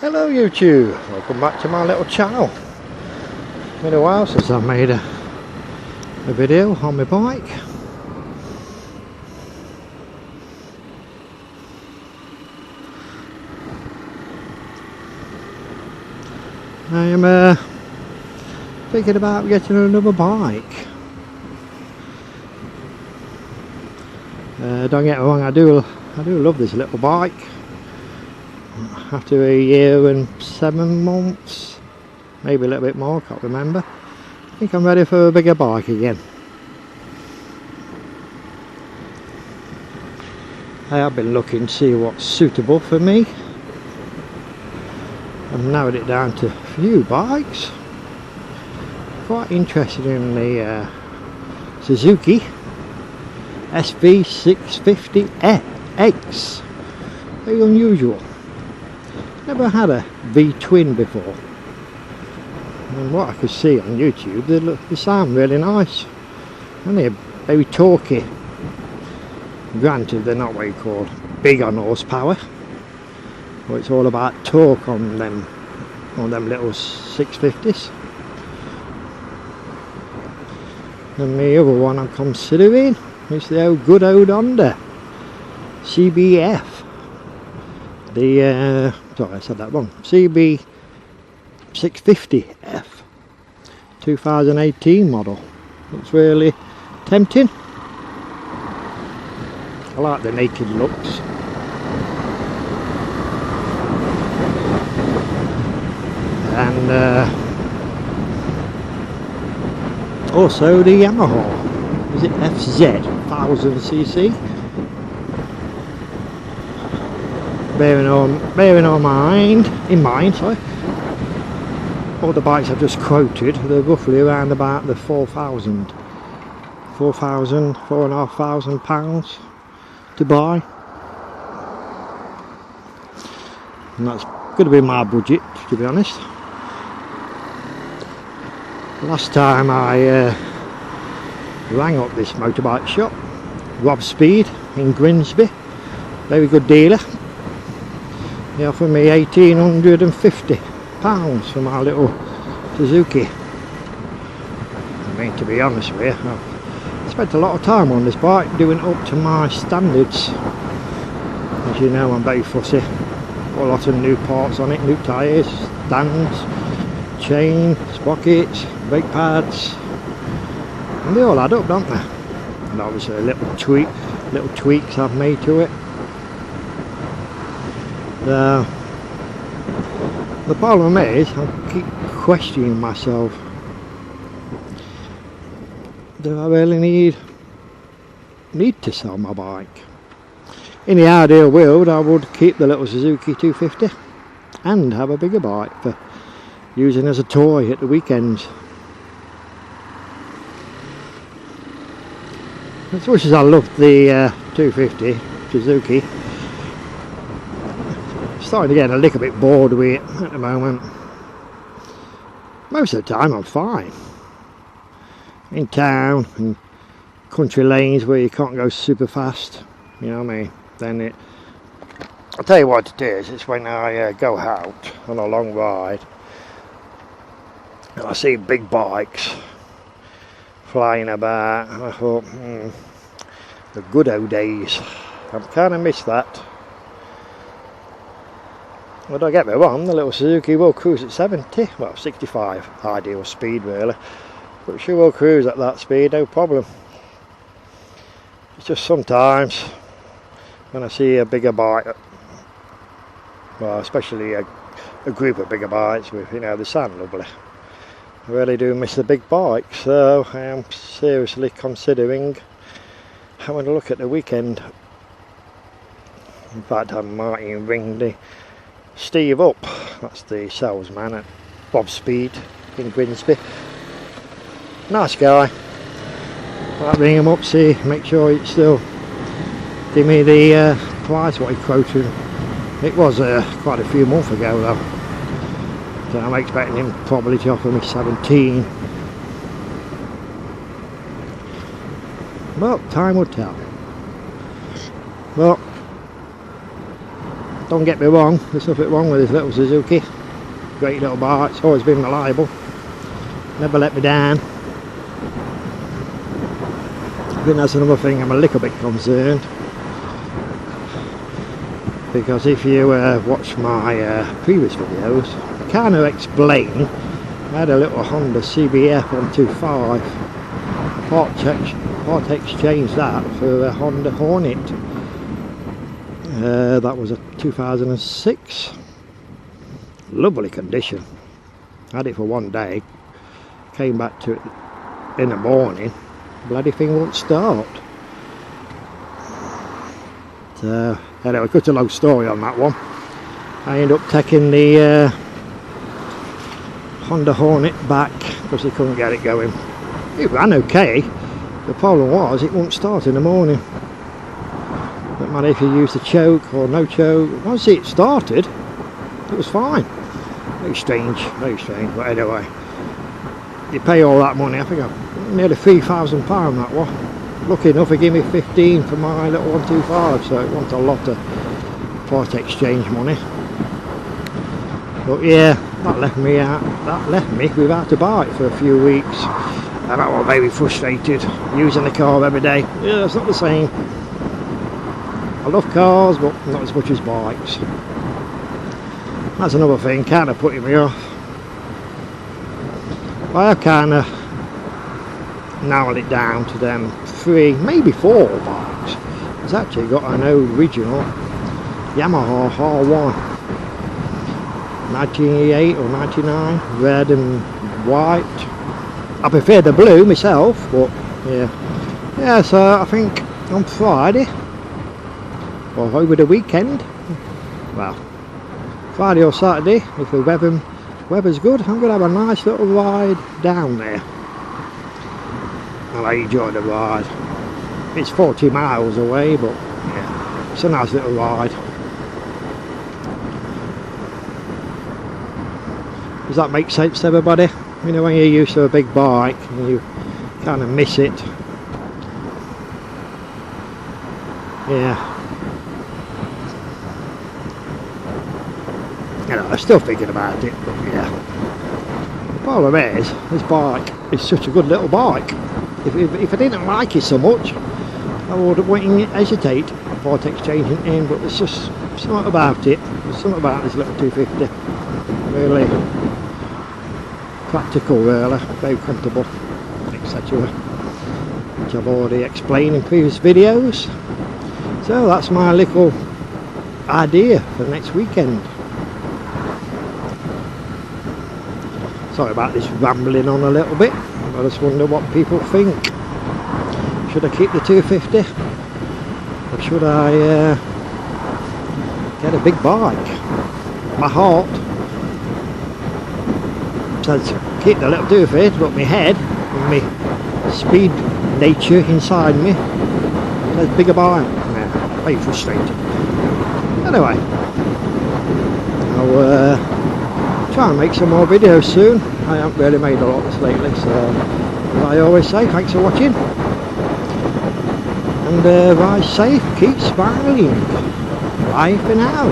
Hello YouTube, welcome back to my little channel. It's been a while since I made a video on my bike. I am thinking about getting another bike. Don't get me wrong, I do love this little bike. After a year and 7 months, maybe a little bit more, can't remember, I think I'm ready for a bigger bike again. I have been looking to see what's suitable for me. I've narrowed it down to a few bikes. Quite interested in the Suzuki SV650X. Very unusual. Never had a V-twin before, and what I could see on YouTube, they sound really nice and they're very torquey. Granted, they're not what you call big on horsepower, but it's all about torque on them little 650s. And the other one I'm considering is the good old Honda CBF. Sorry, I said that wrong. CB650F 2018 model. Looks really tempting. I like the naked looks. And also the Yamaha. Is it FZ 1000cc? Bearing in mind, all the bikes I've just quoted, they're roughly around about the 4,500 pounds to buy, and that's going to be my budget, to be honest. Last time I rang up this motorbike shop, Rob Speed in Grimsby, very good dealer. He offered me £1,850 for my little Suzuki. I mean, to be honest with you, I've spent a lot of time on this bike doing it up to my standards. As you know, I'm very fussy. Got a lot of new parts on it, new tyres, stands, chain, sprockets, brake pads, and they all add up, don't they? And obviously little tweaks I've made to it. The problem is, I keep questioning myself, do I really need to sell my bike? In the ideal world, I would keep the little Suzuki 250 and have a bigger bike for using as a toy at the weekends. As much as I love the 250 Suzuki, starting to get a little bit bored with it at the moment. Most of the time I'm fine. In town and country lanes where you can't go super fast, you know what I mean, then I'll tell you what it is, it's when I go out on a long ride and I see big bikes flying about, and I thought, the good old days, I've kind of missed that. Well, don't get me wrong, the little Suzuki will cruise at 70, well 65 ideal speed really, but she will cruise at that speed, no problem. It's just sometimes when I see a bigger bike, well especially a group of bigger bikes with, you know, they sound lovely, I really do miss the big bike, so I am seriously considering having a look at the weekend. In fact, I might even ring Steve up, that's the salesman at Bob Speed in Grimsby. Nice guy. I'll ring him up, see, make sure he'd still give me the price what he quoted. It was quite a few months ago though, so I'm expecting him probably to offer me 17. Well, time will tell. Well, Don't get me wrong, there's nothing wrong with this little Suzuki. Great little bike, it's always been reliable. Never let me down. I think that's another thing I'm a little bit concerned. Because if you watch my previous videos, I kind of explain, I had a little Honda CBF 125, part exchanged that for a Honda Hornet. That was a 2006. Lovely condition. Had it for one day, came back to it in the morning, bloody thing won't start. So anyway, cut a long story on that one. I ended up taking the Honda Hornet back because they couldn't get it going. It ran okay. The problem was it wouldn't start in the morning. No matter if you used the choke or no choke. Once it started, it was fine. Very strange, but anyway, you pay all that money. I think nearly £3,000 that one. Lucky enough they gave me 15 for my little 125, so it wasn't a lot of part exchange money. But yeah, that left me without a bike for a few weeks, and I was very frustrated using the car every day. Yeah, it's not the same. I love cars, but not as much as bikes. That's another thing kind of putting me off. I have kind of narrowed it down to them 3, maybe 4 bikes. It's actually got an original Yamaha R1, 1988 or 99, red and white. I prefer the blue myself, but yeah. So I think on Friday or over the weekend, well, Friday or Saturday, if the weather's good, I'm going to have a nice little ride down there. And I enjoy the ride. It's 40 miles away, but yeah, it's a nice little ride. Does that make sense to everybody? You know, when you're used to a big bike and you kind of miss it. Yeah. You know, I'm still thinking about it, but yeah. The problem is, this bike is such a good little bike. If I didn't like it so much, I wouldn't hesitate about exchanging it in, but there's just something about it. There's something about this little 250. Really practical, really, very comfortable, etc. Which I've already explained in previous videos. So that's my little idea for next weekend. Sorry about this rambling on a little bit. I just wonder what people think. Should I keep the 250 or should I get a big bike? My heart says keep the little 250, but my head and my speed nature inside me says bigger bike. Yeah, very frustrating. Anyway, I'll try and make some more videos soon. I haven't really made a lot lately, so as I always say, thanks for watching, and ride safe, keep smiling. Bye for now.